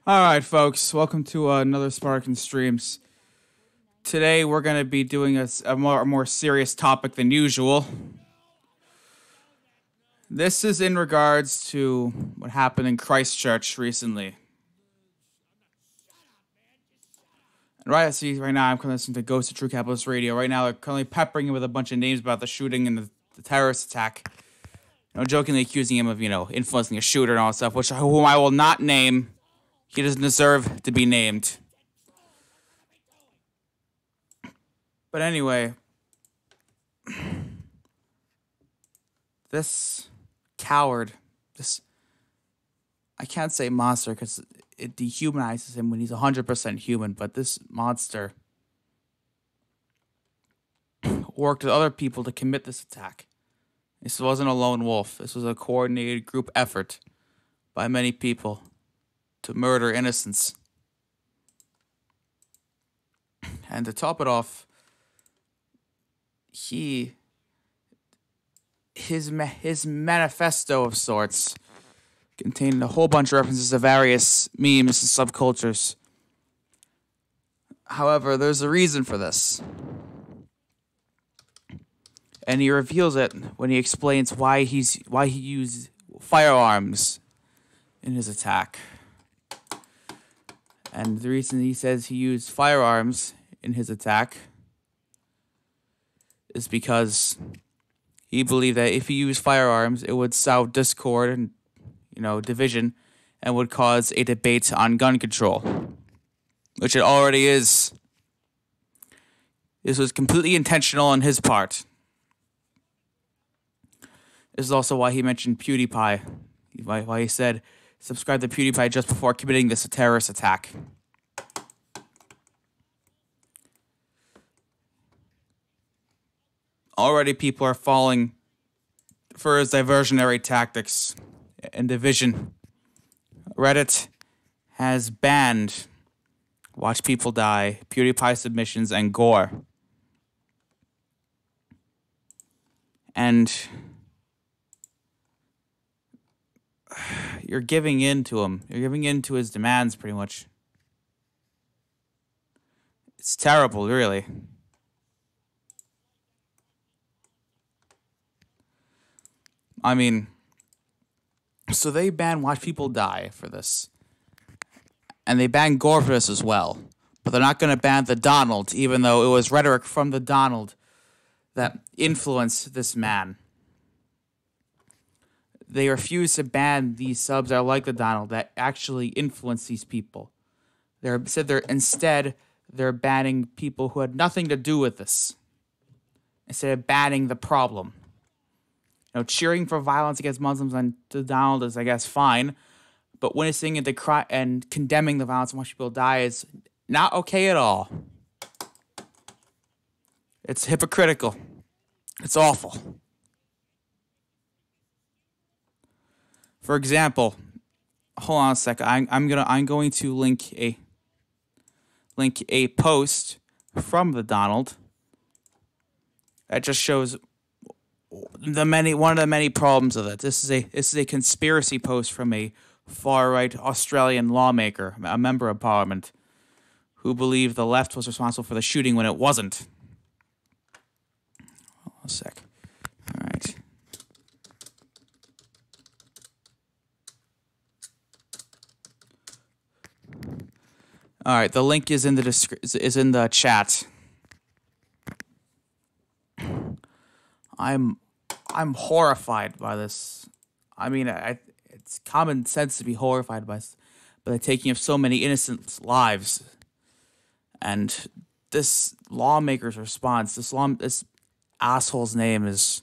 All right, folks, welcome to another Spartakan streams. Today we're going to be doing a more serious topic than usual. This is in regards to what happened in Christchurch recently. And right now I'm listening to Ghost of True Capitalist Radio. Right now they're currently peppering him with a bunch of names about the shooting and the terrorist attack. Jokingly accusing him of, influencing a shooter and all that stuff, whom I will not name. He doesn't deserve to be named. But anyway, this coward, I can't say monster because it dehumanizes him when he's 100% human, but this monster worked with other people to commit this attack. This wasn't a lone wolf. This was a coordinated group effort by many people to murder innocents. And to top it off, his manifesto of sorts contained a whole bunch of references to various memes and subcultures. However, there's a reason for this. And he reveals it when he explains why he used firearms in his attack. And the reason he says he used firearms in his attack is because he believed that if he used firearms, it would sow discord and, division, and would cause a debate on gun control, which it already is. This was completely intentional on his part. This is also why he mentioned PewDiePie, why he said, subscribe to PewDiePie just before committing this terrorist attack. Already people are falling for his diversionary tactics and division. Reddit has banned Watch People Die, PewDiePie submissions, and gore. And you're giving in to him. You're giving in to his demands, pretty much. It's terrible, really. I mean, so they ban Watch People Die for this. And they ban gore for this as well. But they're not going to ban the Donald, even though it was rhetoric from the Donald that influenced this man. They refuse to ban these subs that are like the Donald that actually influence these people. Instead they're banning people who had nothing to do with this. Instead of banning the problem. Cheering for violence against Muslims on the Donald is, I guess, fine, but witnessing and condemning the violence and watching people die is not okay at all. It's hypocritical. It's awful. For example, hold on a sec. I'm going to link a post from the Donald that just shows one of the many problems of it. This is a conspiracy post from a far-right Australian lawmaker, a member of parliament, who believed the left was responsible for the shooting when it wasn't. Hold on a sec. All right. All right. The link is in the chat. I'm horrified by this. I mean, it's common sense to be horrified by the taking of so many innocent lives. And this lawmaker's response, this asshole's name is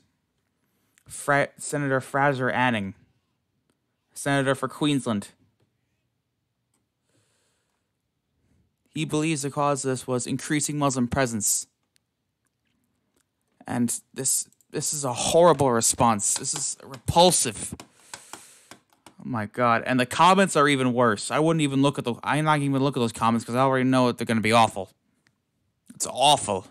Senator Fraser Anning, senator for Queensland. He believes the cause of this was increasing Muslim presence. And this is a horrible response. This is repulsive. Oh my god! And the comments are even worse. I'm not even look at those comments because I already know that they're going to be awful. It's awful.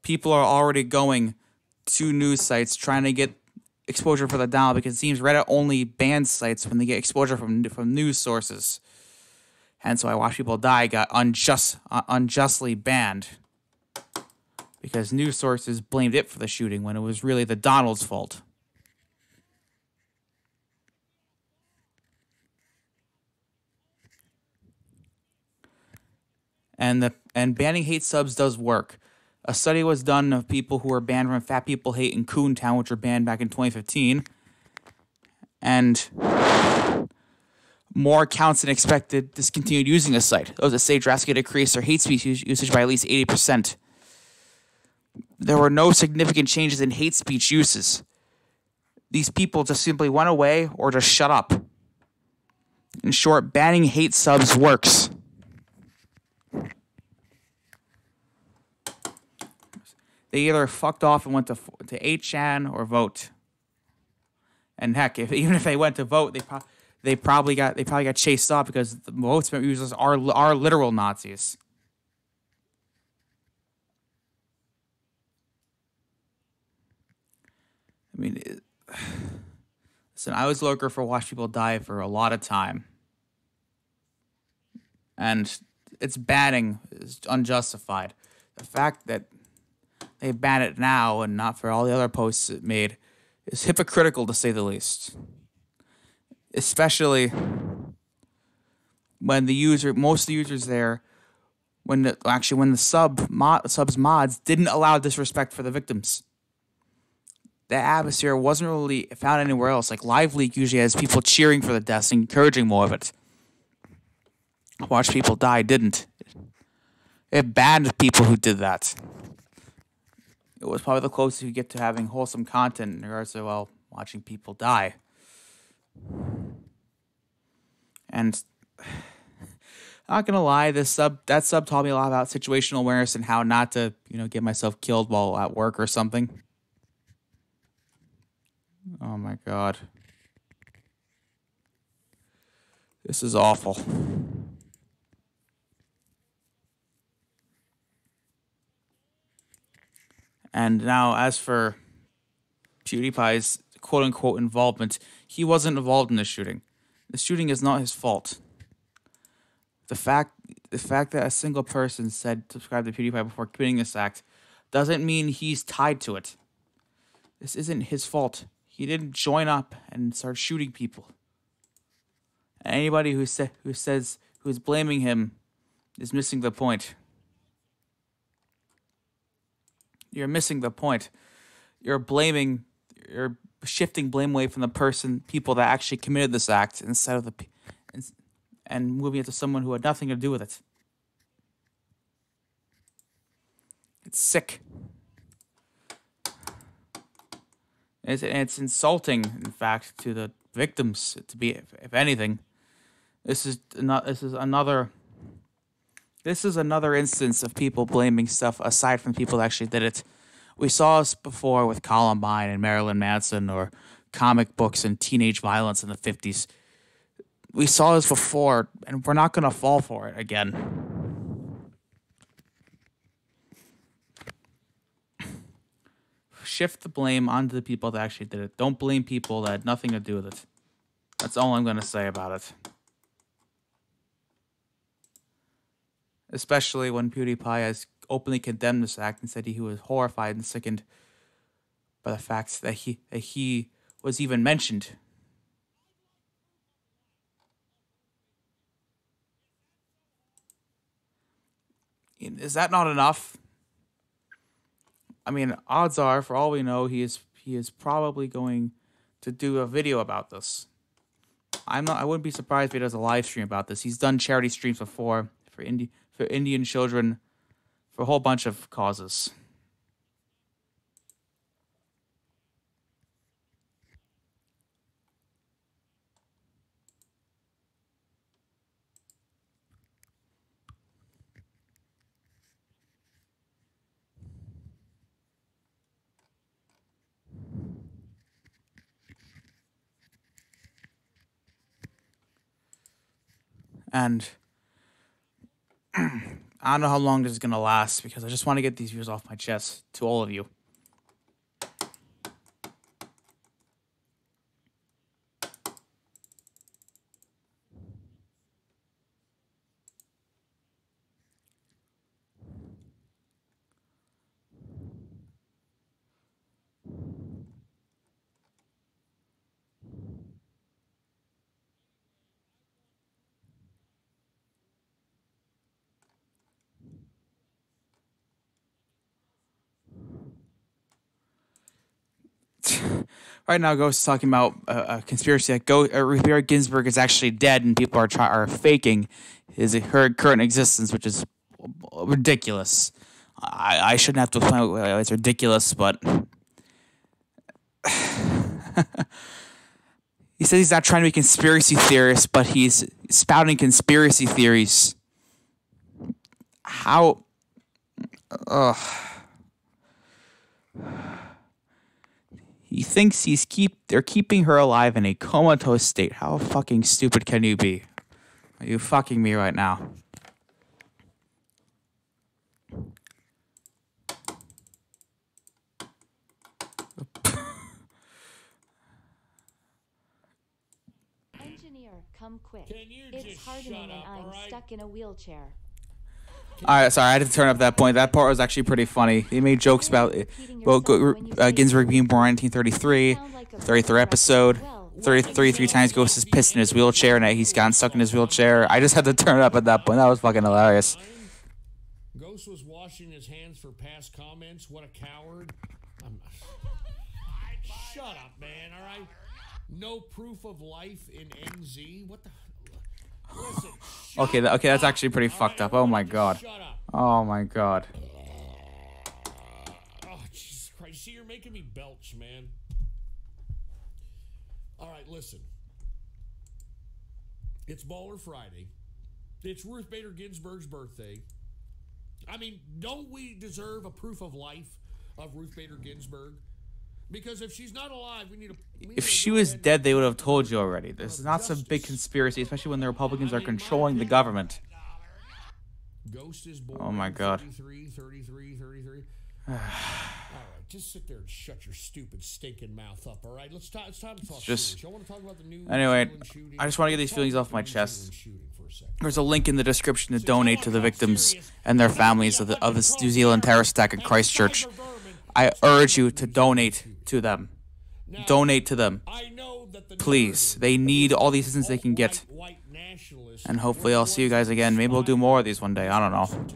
People are already going to news sites trying to get exposure for the Donald because it seems Reddit only bans sites when they get exposure from news sources. Hence why Watch People Die got unjustly banned because news sources blamed it for the shooting when it was really the Donald's fault. And banning hate subs does work. A study was done of people who were banned from Fat People Hate and Coontown, which were banned back in 2015, and more accounts than expected discontinued using the site. Those that say drastically decreased their hate speech usage by at least 80%. There were no significant changes in hate speech uses. These people just simply went away or just shut up. In short, banning hate subs works. They either fucked off and went to 8chan or vote. And heck, even if they went to vote, they probably got chased off because the vote users are literal Nazis. I mean, listen, I was a lurker for Watch People Die for a lot of time, and its banning is unjustified. The fact that they ban it now and not for all the other posts it made is hypocritical to say the least. Especially when most of the users there, when the subs mods didn't allow disrespect for the victims. The atmosphere wasn't really found anywhere else. Like Live Leak usually has people cheering for the deaths and encouraging more of it. Watch People Die didn't. It banned people who did that. It was probably the closest you get to having wholesome content in regards to, watching people die. And not gonna lie, that sub taught me a lot about situational awareness and how not to, get myself killed while at work or something. Oh my god. This is awful. And now, as for PewDiePie's quote-unquote involvement, he wasn't involved in the shooting. The shooting is not his fault. The fact that a single person said subscribe to PewDiePie before committing this act doesn't mean he's tied to it. This isn't his fault. He didn't join up and start shooting people. And anybody who's blaming him is missing the point. You're missing the point. You're shifting blame away from the people that actually committed this act instead of and moving it to someone who had nothing to do with it. It's sick. It's insulting, in fact, to the victims. To be, if anything, this is another instance of people blaming stuff aside from people that actually did it. We saw this before with Columbine and Marilyn Manson, or comic books and teenage violence in the 50s. We saw this before, and we're not going to fall for it again. Shift the blame onto the people that actually did it. Don't blame people that had nothing to do with it. That's all I'm going to say about it. Especially when PewDiePie has openly condemned this act and said he was horrified and sickened by the fact that he was even mentioned. Is that not enough? I mean, odds are, for all we know, he is probably going to do a video about this. I wouldn't be surprised if he does a live stream about this. He's done charity streams before for Indian children, for a whole bunch of causes. And I don't know how long this is going to last because I just want to get these views off my chest to all of you. Right now, Ghost is talking about a conspiracy that Ruth Bader Ginsburg is actually dead, and people are faking her current existence, which is ridiculous. I shouldn't have to explain why it's ridiculous, but he says he's not trying to be a conspiracy theorist, but he's spouting conspiracy theories. How? Ugh. He thinks they're keeping her alive in a comatose state. How fucking stupid can you be? Are you fucking me right now? Engineer, come quick. It's hardening and I'm stuck in a wheelchair. Alright, sorry, I had to turn up that point. That part was actually pretty funny. He made jokes about Ginsburg being born in 1933, 33rd episode, 33 times Ghost is pissed in his wheelchair and he's gotten stuck in his wheelchair. I just had to turn it up at that point. That was fucking hilarious. Ghost was washing his hands for past comments. What a coward. Shut up, man, alright? No proof of life in NZ? What the... Listen, okay, that's actually pretty fucked up. Oh my god. Oh my god. Oh, Jesus Christ. See, you're making me belch, man. Alright, listen. It's Baller Friday. It's Ruth Bader Ginsburg's birthday. I mean, don't we deserve a proof of life of Ruth Bader Ginsburg? Because if she's not alive, we need to... If she was dead, they would have told you already. This is not some big conspiracy, especially when the Republicans are controlling the government. Ghost is born. Oh my god. 33. All right, just sit there and shut your stupid stinking mouth up, all right? It's time to talk serious. I want to talk about the new anyway, I just want to get these feelings off my chest. There's a link in the description to donate to the victims and their families of this New Zealand terrorist attack in Christchurch. I urge you to donate to them. Donate to them. Please. They need all the assistance they can get. And hopefully I'll see you guys again. Maybe we'll do more of these one day. I don't know.